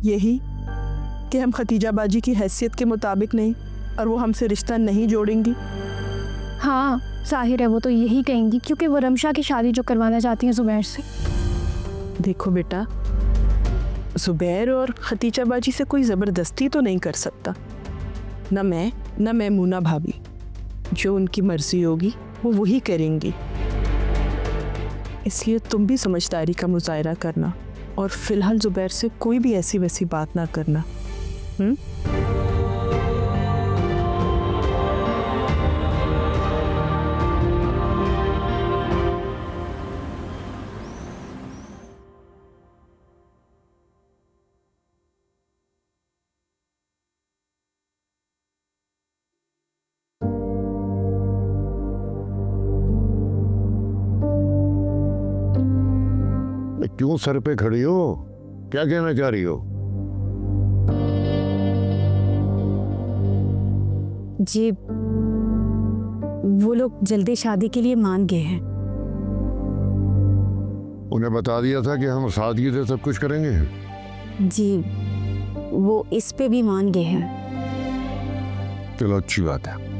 यही कि हम खतीजा बाजी की हैसियत के मुताबिक नहीं और वो हमसे रिश्ता नहीं जोड़ेंगी। हाँ जाहिर है वो तो यही कहेंगी, क्योंकि वो रमशा की शादी जो करवाना चाहती हैं ज़ुबैर से। देखो बेटा, ज़ुबैर और खतीजा बाजी से कोई ज़बरदस्ती तो नहीं कर सकता, न मैं न मैमूना भाभी। जो उनकी मर्जी होगी वो वही करेंगी। इसलिए तुम भी समझदारी का मुजाहरा करना और फिलहाल ज़ुबैर से कोई भी ऐसी वैसी बात ना करना। क्यों सर पे खड़ी हो? क्या कहना चाह रही हो? जी वो लोग जल्दी शादी के लिए मान गए हैं। उन्हें बता दिया था कि हम सादगी से सब कुछ करेंगे। जी वो इस पे भी मान गए हैं। चलो अच्छी बात है।